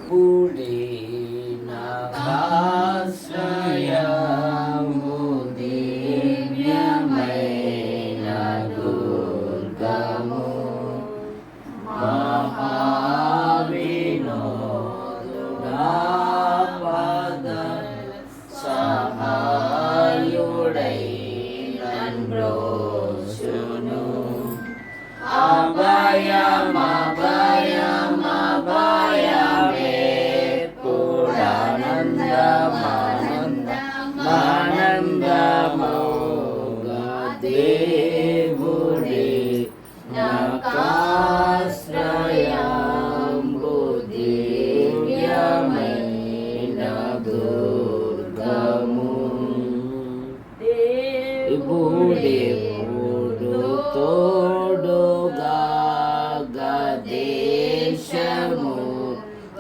పుడే నాశ్రయము దివ్యమైన దుర్గము మహావినోదుడా పద సహాయుడై నన్బ్రోచును ఆనందమౌగా దేవుడే నాకాశ్రయంబు దివ్యమైన దుర్గము దేవుడే తోడుగా గదేశము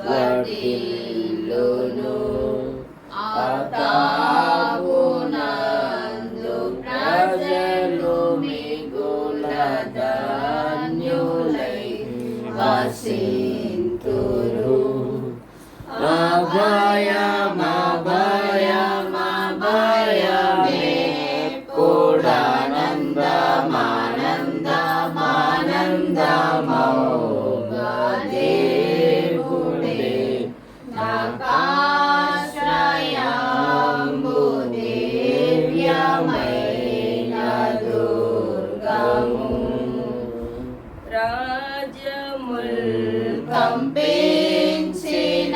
వర్ధిల్లును ఆతావునందు ప్రజలు మిగుల ధన్యులై వసింతురు అభయమే పూర్ణానందమానందమానందమౌగా దేవుడే నాకాశ్రయంబు దివ్యమైన దుర్గము రాజ్యముల్ కంపించిన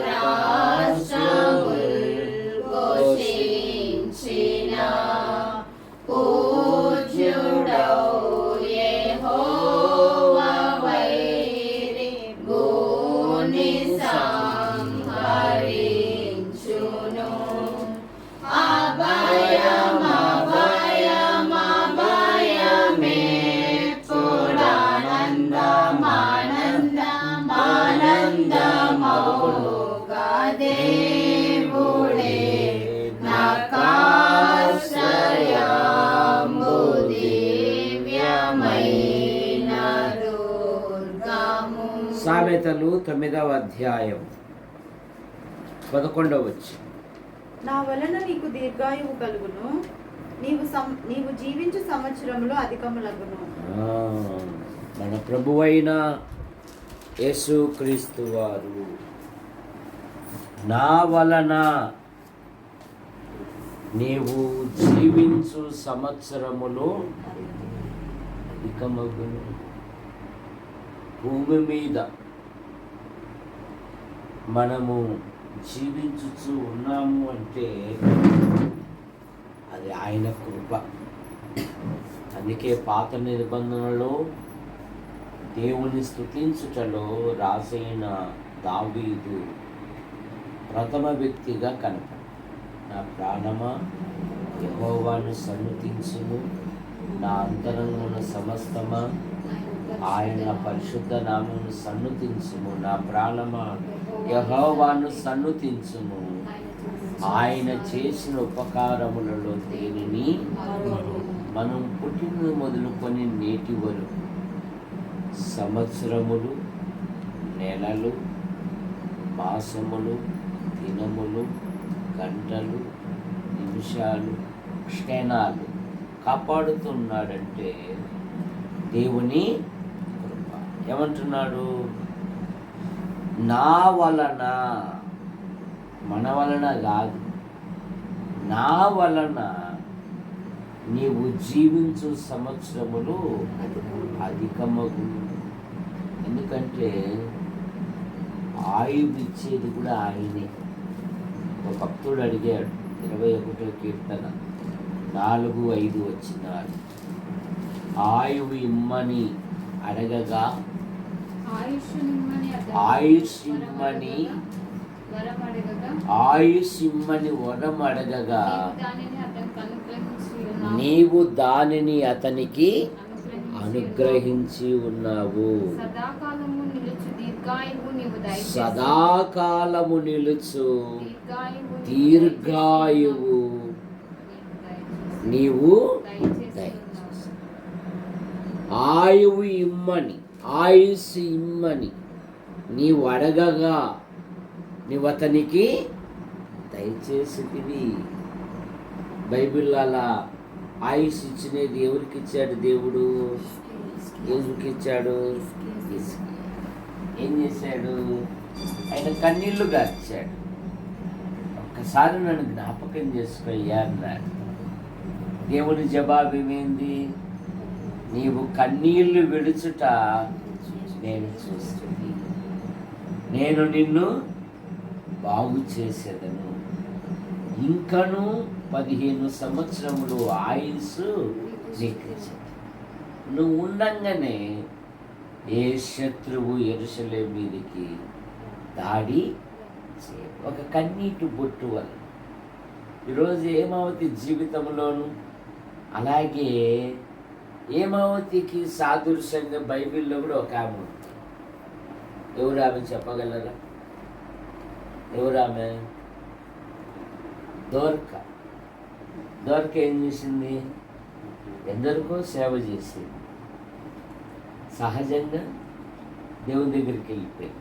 రాష్ట్రముల్ ఘోషించిన పూజ్యుడౌ యెహోవా వైరి భూని సంహరించును అభయమే పూర్ణానందమానందమౌగా దేవుడే నాకాశ్రయంబు దివ్యమైన దుర్గము. సామెతలు 9వ అధ్యాయం 11వ వచనం. నా వలన నీకు దీర్ఘాయువు కలుగును, నీవు జీవించు సంవత్సరములు అధికములగును. మన ప్రభువైన యేసుక్రీస్తు వారు నా వలన నీవు జీవించు సంవత్సరములు అధికమగును. భూమి మీద మనము జీవించుచు ఉన్నాము అంటే అది ఆయన కృప. అందుకే పాత నిబంధనలో దేవుని స్తుతించుటలో రాసైన దావీదు ప్రథమ వ్యక్తిగా కనపడు. నా ప్రాణమా యెహోవాను సన్నుతించుము, నా అంతరంగమున సమస్తమా ఆయన పరిశుద్ధ నామమును సన్నుతించుము. నా ప్రాణమా యెహోవాను సన్నుతించుము, ఆయన చేసిన ఉపకారములలో దేనిని మనం పుట్టిన మొదలుకొని నేటి వరకు సంవత్సరములు, నెలలు, మాసములు, దినములు, గంటలు, నిమిషాలు, క్షణాలు కాపాడుతున్నాడంటే దేవుని కృప. ఏమంటున్నాడు? నా వలన, మన వలన కాదు, నా వలన నీవు జీవించు సంవత్సరములు అధికమగు. ఎందుకంటే ఆయువు ఇచ్చేది కూడా ఆయనే. ఒక భక్తుడు అడిగాడు 21వ కీర్తన 4-5 వచనాలు. ఆయువు ఇమ్మని అడగగా ఆయుష్ ఇమ్మని వరం అడగగా నీవు దానిని అతనికి అనుగ్రహించి ఉన్నావు. సదాకాలము నిలుచు దీర్ఘాయువు నీవు దయచేసి ఆయువు ఇమ్మని, ఆయుస్సు ఇమ్మని నీవు అడగగా నీవు అతనికి దయచేసితివి. బైబిల్ అలా ఆయుష్ ఇచ్చినది ఎవరికి ఇచ్చాడు దేవుడు? ఎందుకు ఇచ్చాడు? ఏం చేశాడు? ఆయన కన్నీళ్లు గార్చాడు. ఒక్కసారి నన్ను జ్ఞాపకం చేసుకోయ్యా అన్నాడు. దేవుని జవాబు ఏమైంది? నీవు కన్నీళ్లు విడుచుట నేను చూస్తుంది, నేను నిన్ను బాగు చేసేదను, ఇంకను 15 సంవత్సరములు ఆయుస్సు నీకు ఇచ్చేది. నువ్వు ఉండంగానే ఏ శత్రువు యెరూషలేము మీదికి దాడి చేయడు. ఒక కన్నీటి బొట్టు వల్ల ఈరోజు హేమావతి జీవితంలోను, అలాగే హేమావతికి సాదృశ్యంగా బైబిల్లో కూడా ఒక ఆమె ఉంది. ఎవరు ఆమె చెప్పగలరా? ఎవరు ఆమె? దోర్క. దోర్క ఏం చేసింది? ఎందరికో సేవ చేసింది. సహజంగా దేవుని దగ్గరికి వెళ్ళిపోయింది.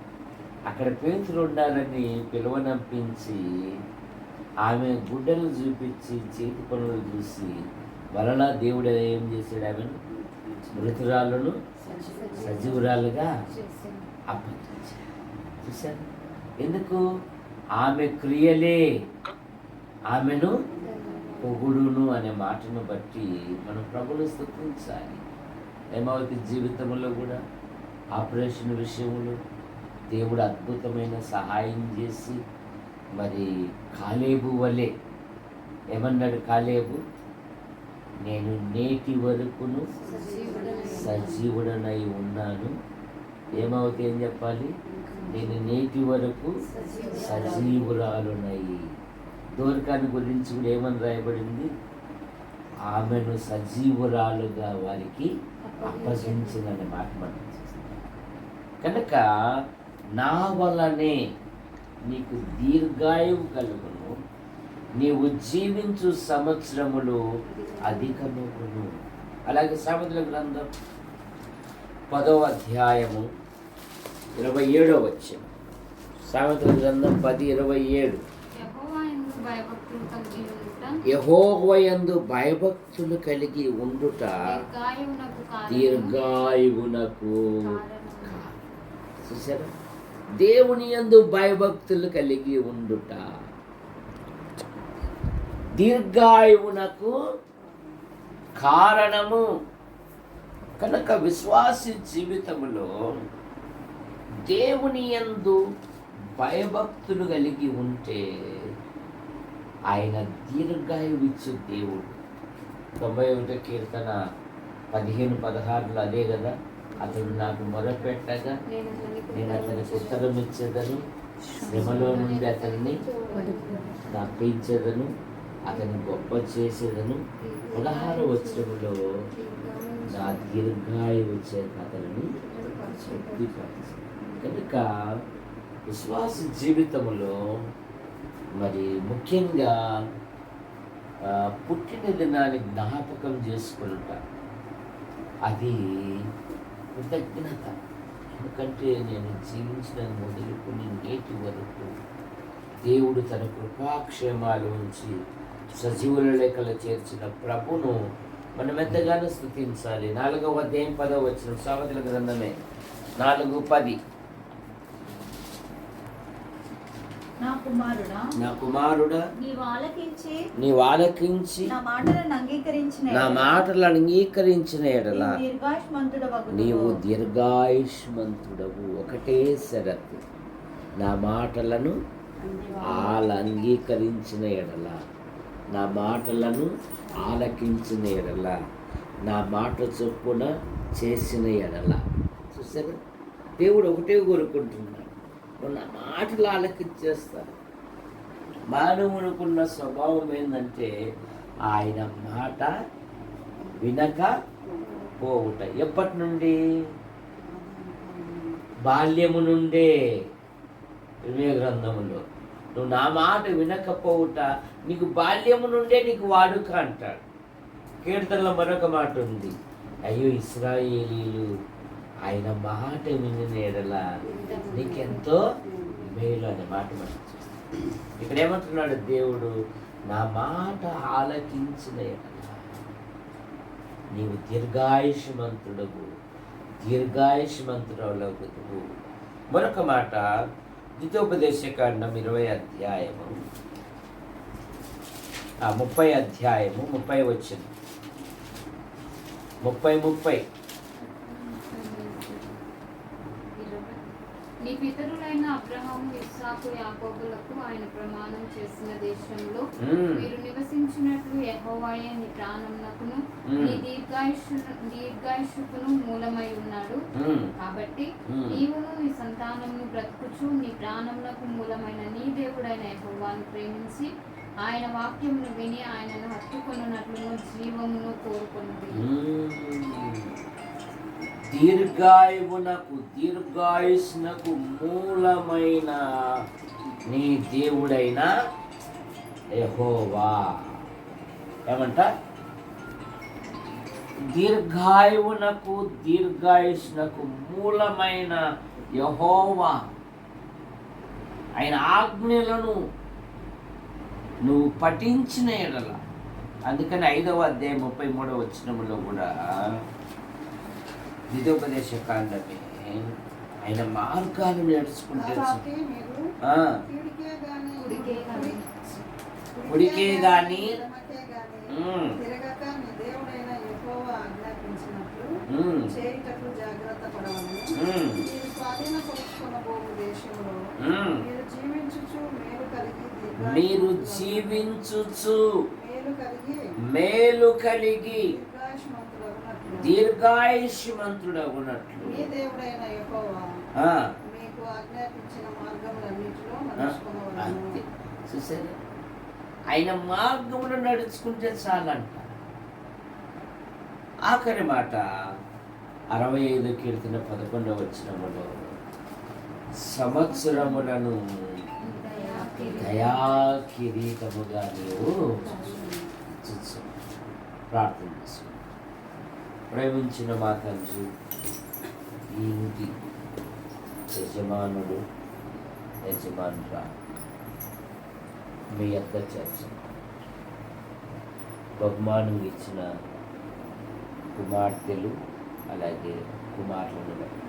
అక్కడ పేతురు ఉన్నారని పిలువనంపించి ఆమె గుడ్డలు చూపించి చేతి పనులు చూసి మరలా దేవుడు ఏం చేశాడు? ఆమెను మృతురాలను సజీవురాలుగా అప్పగించాడు. చూశారు? ఎందుకు? ఆమె క్రియలే ఆమెను పొగుడును అనే మాటను బట్టి మనం ప్రభువును స్తుతించాలి. హేమావతి జీవితంలో కూడా ఆపరేషన్ విషయంలో దేవుడు అద్భుతమైన సహాయం చేసి, మరి కాలేబు వలె ఏమన్నాడు కాలేబు? నేను నేటి వరకును సజీవుడనై ఉన్నాను. హేమావతి ఏం చెప్పాలి? నేను నేటి వరకు సజీవురాలునై. దోర్కాని గురించి కూడా ఏమని రాయబడింది? ఆమెను సజీవురాలుగా వారికి అప్పగించిందనే మాట మనం చూస్తాం. కనుక నా వలనే నీకు దీర్ఘాయువు కలుగును, నీవు జీవించు సంవత్సరములు అధికమగును. అలాగే సామెతల గ్రంథం 10వ అధ్యాయము 27వ వచనం. సామెతల గ్రంథం 10:27. యెహోవాయందు భయభక్తులు కలిగి ఉండుట దీర్ఘాయువునకు. చూసారా? దేవుని యందు భయభక్తులు కలిగి ఉండుట దీర్ఘాయువునకు కారణము. కనుక విశ్వాసి జీవితంలో దేవుని యందు భయభక్తులు కలిగి ఉంటే ఆయన దీర్ఘాయువిచ్చు దేవుడు. 91వ కీర్తన 15:16 అదే కదా, అతడు నాకు మొరపెట్టగా నేను అతనికి ఉత్తరం ఇచ్చేదను, శ్రమలో నుండి అతన్ని తప్పించేదను, అతన్ని గొప్ప చేసేదను. 16వ వచనంలో నా దీర్ఘాయువు చేత అతనిని తృప్తిపరచు. కనుక విశ్వాస జీవితంలో మరి ముఖ్యంగా పుట్టిన దినాన్ని జ్ఞాపకం చేసుకుంటా, అది కృతజ్ఞత. ఎందుకంటే నేను జీవించిన మొదలుకొని నేటి వరకు దేవుడు తన కృపాక్షేమాలు ఉంచి సజీవుల లెక్కలు చేర్చిన ప్రభును మనం ఎంతగానో స్తుతించాలి. 4వ అధ్యాయం 10వ వచనం, సామెతల గ్రంథమే 4:10. నా కుమారుడా నీవు ఆలకించి నా మాటలను అంగీకరించిన ఎడల నీవు దీర్ఘాయుష్మంతుడవు. ఒకటే షరతు, నా మాటలను అంగీకరించిన ఎడల, నా మాటలను ఆలకించిన ఎడల, నా మాట చొప్పున చేసిన ఎడల. చూసారా? దేవుడు ఒకటే కోరుకుంటున్నాడు, నా మాటలు ఆలకించేస్తారు. మానవునికున్న స్వభావం ఏంటంటే ఆయన మాట వినక పోవుట. ఎప్పటి నుండి? బాల్యము నుండే. ఇర్మీయా గ్రంథములో నువ్వు నా మాట వినకపోవుట నీకు బాల్యము నుండే నీకు వాడుక అంటాడు. కీర్తనలో మరొక మాట ఉంది, అయ్యో ఇశ్రాయేలీలు ఆయన మాట వినిన ఎడల నీకెంతో మేలు అనే మాట మనం చూస్తాం. ఇక్కడ ఏమంటున్నాడు దేవుడు, నా మాట ఆలకించిన ఎడల నీవు దీర్ఘాయుష్మంతుడవు. మరొక మాట ద్వితీయోపదేశకాండం 20 అధ్యాయము 30 అధ్యాయము 30 వచ్చింది. 30 నీ పితరులైన అబ్రహాము, ఇస్సాకు, యాకోబులకు ఆయన ప్రమాణం చేసిన దేశంలో మీరు నివసించినట్లు యెహోవాయే నీ ప్రాణమునకును నీ దీర్ఘాయుష్కును మూలమై ఉన్నాడు. కాబట్టి నీవును నీ సంతానమును బ్రతుకుచు నీ ప్రాణమునకు మూలమైన నీ దేవుడైన యెహోవాను ప్రేమించి ఆయన వాక్యమును విని ఆయనను హత్తుకొనున్నట్లు జీవమును కోరుకొనుడి. దీర్ఘాయుష్నకు మూలమైన నీ దేవుడైన యెహోవా. ఏమంట? దీర్ఘాయుష్నకు మూలమైన యెహోవా, ఆయన ఆజ్ఞలను నువ్వు పఠించిన ఎడల. అందుకని 5వ అధ్యాయం 33వ వచనములో కూడా ద్వితీయోపదేశకాండమే ఆయన మార్గాలు నేర్చుకుంటే ఉడికే గాని మీరు జీవించుచు మేలు కలిగి దీర్ఘాయుష్మంతుడగునట్లు అంతే. చూసారా, ఆయన మార్గంలో నడుచుకుంటే చాలంట. ఆఖరి మాట 65 కీర్తన 11వ వచనములో సంవత్సరములను దయా కిరీటముగా నీవు చూసు. ప్రార్థన చేసుకో. ప్రేమించిన మా తండ్రి, ఈ ఇంటి యజమానురా మీ యొక్క చర్చ బహుమానం ఇచ్చిన కుమార్తెలు అలాగే కుమారులను బట్టి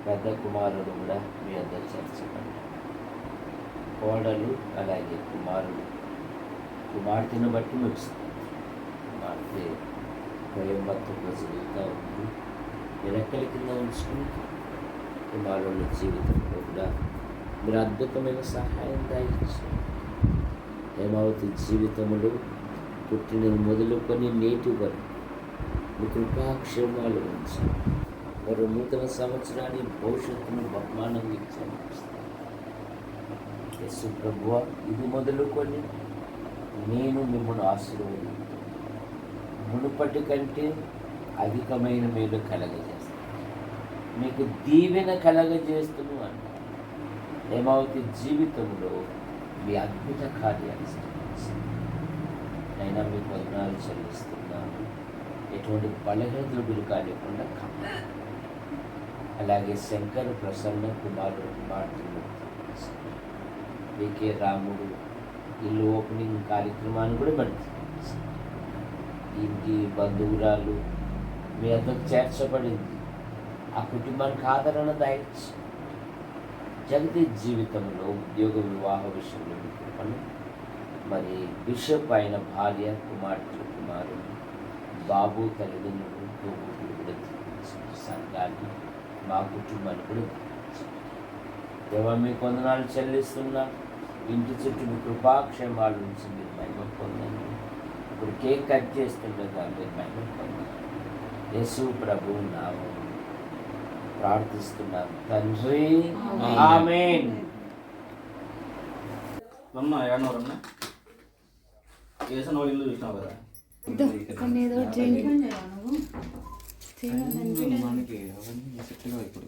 పెద్ద కుమారుడు కూడా మీ యొక్క చర్చ కోడలు అలాగే కుమార్తెను బట్టి ముగిస్తుంది. కుమార్తె భయంతో జరుగుతూ ఉంది. రెక్కల కింద ఉంచుకుని కుమారుల జీవితంలో కూడా మీరు అద్భుతమైన సహాయం దాయించారు. హేమావతి జీవితంలో పుట్టిన మొదలుకొని నేటి వరకు మీ కృపాక్షేమాలు ఉంచారు. మరో నూతన సంవత్సరాన్ని భవిష్యత్తును బహుమానం ఇచ్చారు. యేసు ప్రభువా, ఇది మొదలుకొని నేను మిమ్మల్ని ఆశీర్వదించాను. మునుపటి కంటే అధికమైన మేలు కలగజేస్తాను, మీకు దీవెన కలగజేస్తును అన్న హేమావతి జీవితంలో మీ అద్భుత కార్యాలు అయినా మీకు వందనాలు చెల్లిస్తున్నాను. ఎటువంటి బలహీనతలు కానివ్వకుండా అలాగే శంకర్ ప్రసన్న కుమారుడు మాటలు వికే రాముడు ఇల్లు ఓపెనింగ్ కార్యక్రమాన్ని కూడా పెడుతుంది. ఇంటి బంధువురాలు మీ అందరికి చేర్చబడింది. ఆ కుటుంబానికి ఆదరణ దాయించి జగదీష్ జీవితంలో ఉద్యోగ వివాహ విషయంలో పని మరి బిషప్ అయిన భార్య కుమారుడు బాబు తల్లిదండ్రులు కూడా సంఘాన్ని మా కుటుంబాన్ని కూడా దేవా మీకు వందనాలు చెల్లిస్తున్నా. ఇంటి చుట్టూ మీ కృపాక్షేమాల నుంచి మీరు మహిమ పొందండి. ఇప్పుడు కేక్ కట్ చేస్తుండగా మీరు మహిమ పొందండి. యేసు ప్రభువు నామములో ప్రార్థిస్తున్నాను తండ్రి, ఆమేన్. చేసిన వాళ్ళు ఇల్లు చూసినావు కదా, మనకి అవన్నీ సెట్గా ఇప్పుడు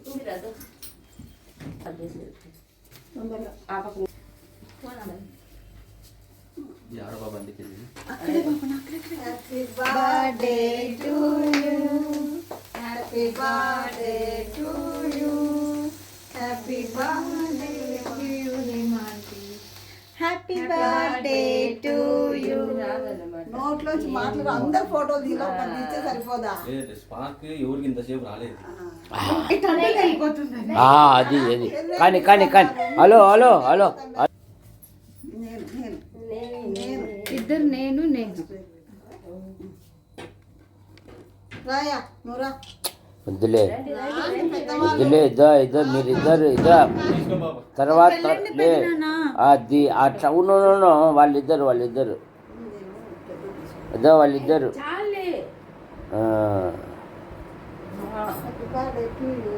యాడ బాబా అందుకే ఇది. Birthday to you, happy birthday to you, happy birthday to you, happy birthday to you. నోట్లోంచి మాటలు అందరు ఫోటోలు తీస్తే సరిపోదా? లేదు స్పార్క్ ఎవరికి ఇంతసేపు రాలేదు. అది అది కానీ కానీ కానీ హలో హలో హలో నేను నేను నేను ఇద్దరు నేను రాయా నువ్వురా. వద్దులే వద్దులే ఇద్దరు మీరు ఇద్దరు తీసుకో బాబా. తర్వాత లే అది అట్లా అవును వాళ్ళిద్దరు వాళ్ళిద్దరు ఆ. Happy birthday to you.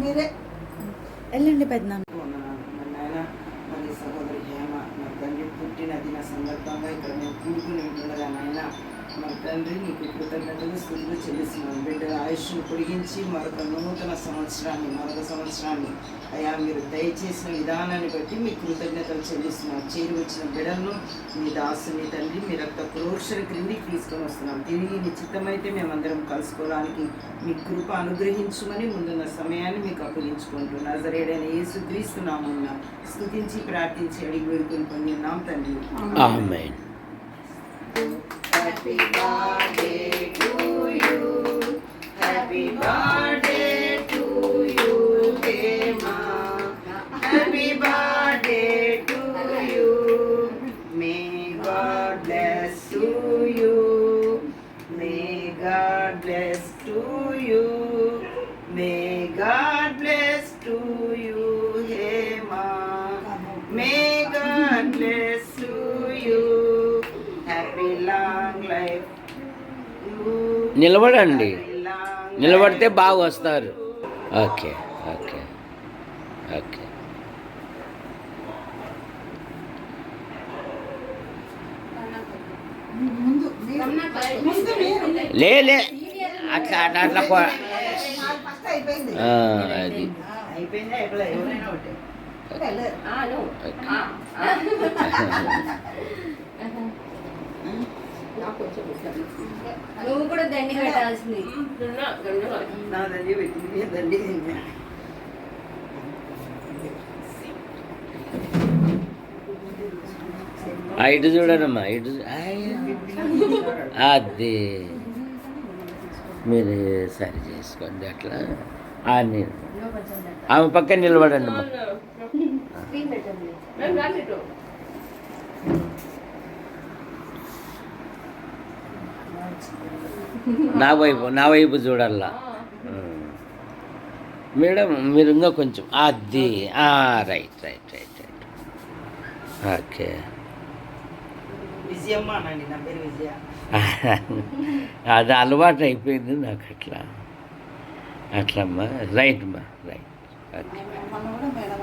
మీరే వెళ్ళండి పెద్దనాన్న. నాయన మరి సహోదరి హేమ మరి తండ్రి పుట్టిన దిన సందర్భంగా ఇక్కడ మేము కూడుకుని ఉంటుండగా నాయన మరి తండ్రి నీకు కృతజ్ఞతలు స్థుతులు చెల్లిస్తున్నాను. బిడ్డల ఆయుష్ను పొడిగించి మరొక నూతన సంవత్సరాన్ని అయా మీరు దయచేసిన విధానాన్ని బట్టి మీ కృతజ్ఞతలు చెల్లిస్తున్నాం. చేరి వచ్చిన బిడ్డలను మీ దాసుని తండ్రి మీ రక్త ప్రోక్షణ క్రిందికి తీసుకొని వస్తున్నాం. తిరిగి నీ చిత్తమైతే మేమందరం కలుసుకోవడానికి మీ కృప అనుగ్రహించమని ముందున్న సమయాన్ని మీకు అప్పగించుకుంటూ నజరేయుడైన యేసుక్రీస్తు నామమున స్తుతించి ప్రార్థించి అడిగి వేడుకొని పొందినాం తండ్రి. ఆమేన్. Happy birthday to you. Happy birthday to you, Hema. Happy birthday to you. May God bless to you. May God bless to you. May God bless to you, Hema. May God bless to you. Happy long life. నిలబడండి, నిలబడితే బాగా వస్తారు. Okay okay okay లే అట్లా అట్లా అట్లా first అయిపోయింది. అది అయిపోయిందా అయిపోలే ఎవరైనా ఒకటి. నువ్వు కూడా దండి పెట్టాల్సింది. నా దండి పెట్టింది దండి తిన్నా. ఇటు చూడనమ్మా ఇటు అది మీరు సరి చేసుకోండి అట్లా ఆమె పక్కన నిలబడండి అమ్మా. నా వైపు చూడాలా మేడం, మీరు ఇంకా కొంచెం అది right right right right okay. Vijayamma అనండి, నా పేరు విజయ. అది అలవాటు అయిపోయింది నాకు అట్లా అట్లమ్మా. రైట్ అమ్మా రైట్ ఓకే. మనం కూడా మేడం